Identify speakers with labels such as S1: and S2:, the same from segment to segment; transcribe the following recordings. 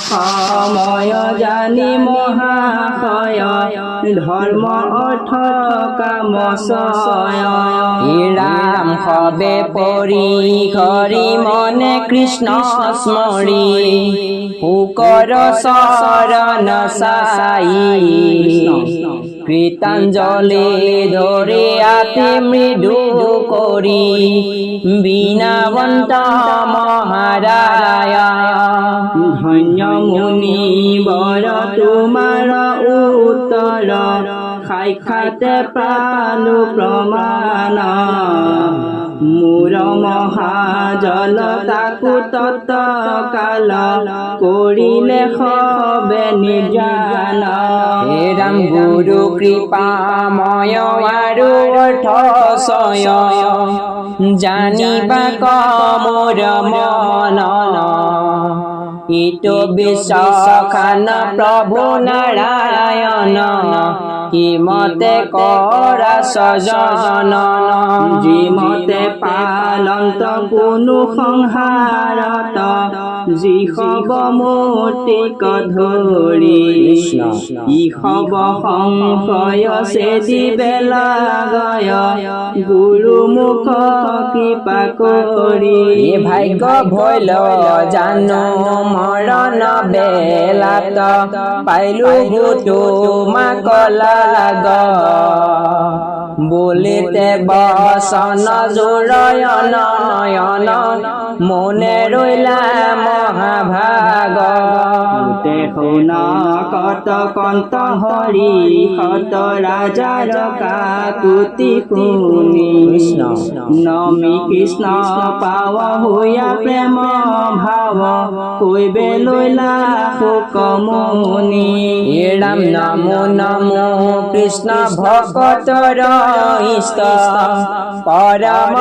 S1: সময় জানি মহাশয় ধর্ম অৰ্থ কাম
S2: ৰাম হবে পৰি হৰি মনে কৃষ্ণ স্মৰি পুকৰ চৰণ চাই কৃতাঞ্জলি ধৰি আতি মৃদু কৰি বীণাবন্ত মহাৰায়
S1: ধন্য মুনি বৰ তোমাৰ উত্তৰ সাক্ষাতে পালো প্ৰমাণ মোৰ মহাজল তাকো তৎকাল কৰিলে সবে নিজান
S2: ৰাম গুৰু কৃপাময় আৰু অৰ্থ জানিবা মোৰ মন ইটো বিশ্বখান প্ৰভু নাৰায়ণ কিমতে কৰা সজন
S1: যিমতে পালন্ত কোনো সংসাৰত যি হব মূৰ্তিক ধৰি ই হব সংশয় চেদি বেলাগয় গুৰু মুখ কৃপা কৰি
S2: ভাগ্য ভৈল জানো মৰণ বেলাত পাইলো তোমাক লাগ বলিতে বচন জোৰয়ন নয়ন মনে ৰৈলা মহাভাগ
S1: শুনা কত কন্ত হৰি সত ৰাজাৰ কাকুতি শুনি নমি কৃষ্ণ পাৱ হৈয়া প্ৰেম ভাৱ কৈবে লৈলা শোক মুনি
S2: ৰাম নমো নমো কৃষ্ণ ভকতৰ ইষ্ট পৰম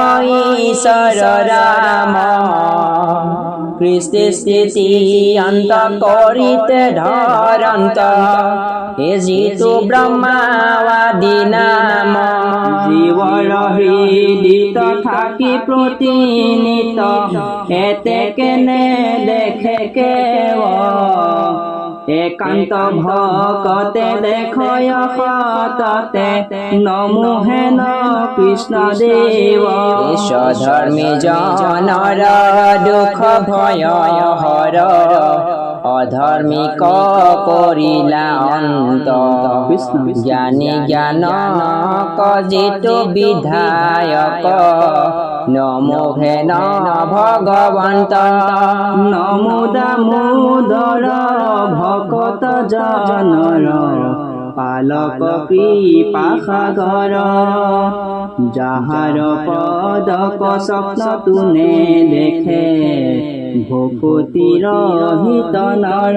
S2: ঈশ্বৰ ৰাম কৃষ্টি স্থিতি অন্ত কৰিতে ধৰন্ত হে যিটো ব্ৰহ্মাৱাদী নাম
S1: জীৱৰ হৃদিত থাকি প্ৰতিনিত এতে কেনে দেখে কেৱ একান্ত ভকতে দেখয় সততে নমোহেন কৃষ্ণ দেৱ
S2: স্বধৰ্মী জনৰ দুখ ভয় হৰ অধৰ্মিক কৰিলা অন্ত জ্ঞানী জ্ঞানক যিটো বিধায়ক নমোহেন ভগৱন্ত
S1: নমো দামোদৰ ভকত জনৰ পালক কৃপা সাগৰ যাহাৰ পদক স্বপ্ন তুনে দেখে ভকতিৰ হিত নৰ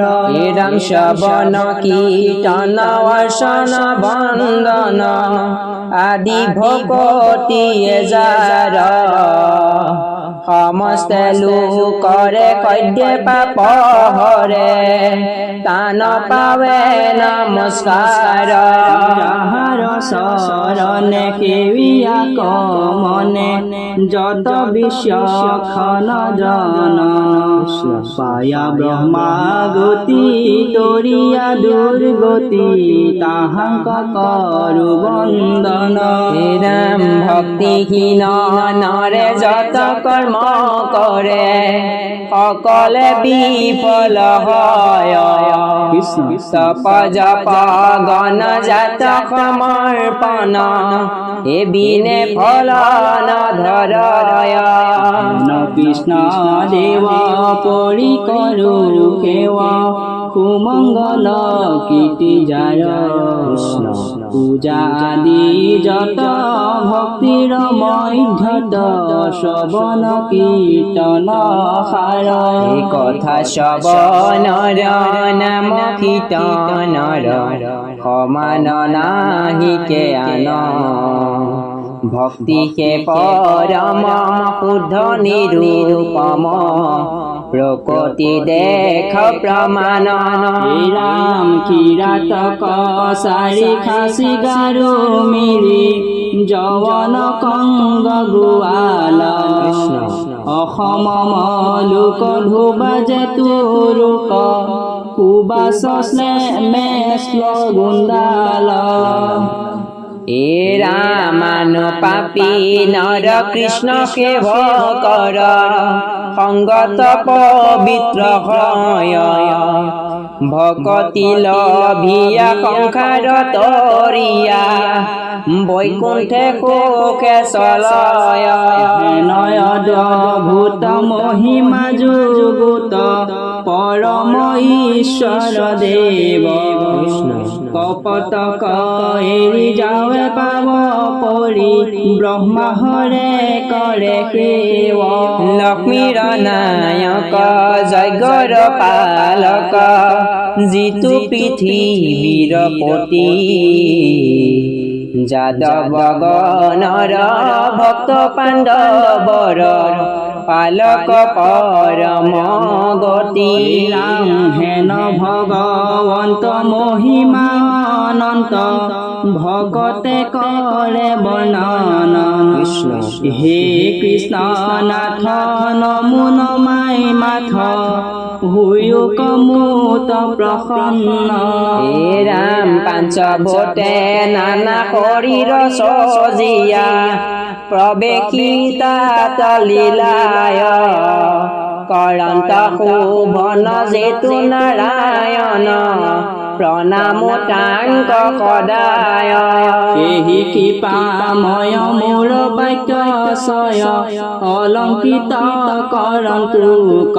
S2: ৰাম শ্ৰৱণ কীৰ্তন অৰ্চন বন্দন আদি ভকতিয়ে যাৰ সমস্তে লোকৰে সদ্যে পাপ হৰে তান পাৱে নমস্কাৰ
S1: যাহাৰ চৰণে সেৱিয়া কমনে যত বিশ্বখন জনন পায়া ব্ৰহ্মা গতি তৰিয়া দুৰ্গতি তাহাক কৰো বন্দন
S2: ৰাম ভক্তিহীন নৰে যত কৰ্ম কৰে সকলে বিফল হয় তপ জপ গণ জাত সমৰ্পণ এবিনে ফল নধৰয়
S1: কৃষ্ণ দেৱ পৰি কৰো সেৱা সুমংগল কীৰ্তি যায় পূজা আদি যত ভক্তিৰ মধ্যত শ্ৰৱণ কীৰ্তন সাৰ
S2: এই কথা শ্ৰৱণৰ নাম কীৰ্তনৰ সমান নাহিকে আন ভক্তি হে পৰম শুদ্ধ নিৰূপম প্ৰকৃতি দেখ প্ৰমাণ
S1: ৰাম কিৰাতক চাৰি খাচি গাৰু মিৰি যৱন কংগ গোৱাল অসম মলুক ধুবাজে তুৰুক সুবাস মে শ্লগুণ্ডাল
S2: এ রামানু পাপী নর কৃষ্ণ সেব কর সংগত পবিত্র হয় ভকতি লভিয়া সংসার তরিয়া বৈকুণ্ঠে কোকে চলয়
S1: নয়দ ভূত মহিমা যুগুত পরম ঈশ্বর দেব কপটক এৰি যাৱে পাব পৰি ব্ৰহ্মা হৰে কৰে সেৱ
S2: লক্ষ্মীৰ নায়ক যজ্ঞৰ পালক জিতু পৃথিৱীৰ পতি যাদৱ গণৰ ভক্ত পাণ্ডৱৰ পালক পৰম গতি
S1: ৰাম হেন ভগৱন্ত মহিমা অনন্ত ভগতে কৰে বৰ্ণন হে কৃষ্ণ নাথ নমো নমাই মাথ হুয়ো কমুত প্ৰসন্ন
S2: হে ৰাম পাঞ্চভূতে নানা শৰীৰ সজিয়া প্ৰৱেশিতাত লীলায় কৰন্ত শোভন যেতু নাৰায়ণ প্ৰণাম তাংক সদায়
S1: কেহি কৃপাময় মোৰ বাক্যশয় অলংকৃত কৰন্তোক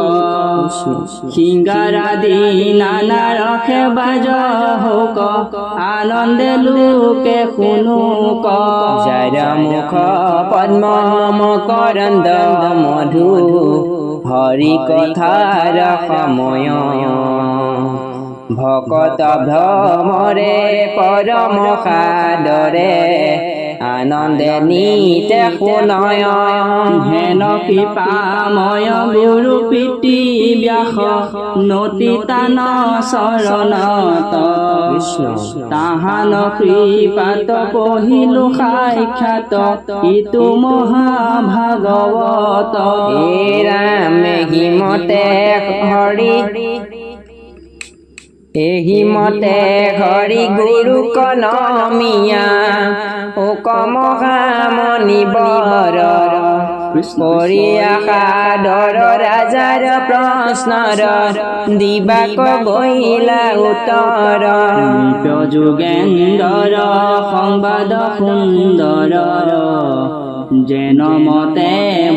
S1: সিংগাৰাদি নানা ৰসে বাজ হোক আনন্দে লোকে শুনুক
S2: যাৰ মুখ পদ্ম মকৰন্দ মধু হৰি কথাৰ সময় ভকত ভ্ৰমৰে পৰম সাদৰে আনন্দে নিতে শুনয়
S1: হেন কৃপাময় গুৰু পিতৃ ব্যাস নতিতান চৰণত তাহান কৃপাত পঢ়িলো সাক্ষাৎ ইটো মহাভাগৱত
S2: হে ৰাম হিমতে হৰি এহি মতে হৰি গুৰু কনমিয়া হুকম মণিবৰ কৰিয়া সাদৰ ৰাজাৰ প্ৰশ্নৰ দিবাক গহিলা উত্তৰ
S1: যোগেন্দ্ৰৰ সংবাদ সুন্দৰ যেন মতে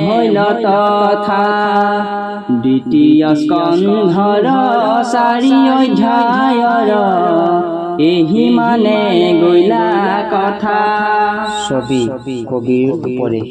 S1: ভৈল তথা দ্বিতীয় স্কন্ধৰ 4 অধ্যায়ৰ এহি মানে গৈলা কথা
S2: ছবি কবিৰ উপরে।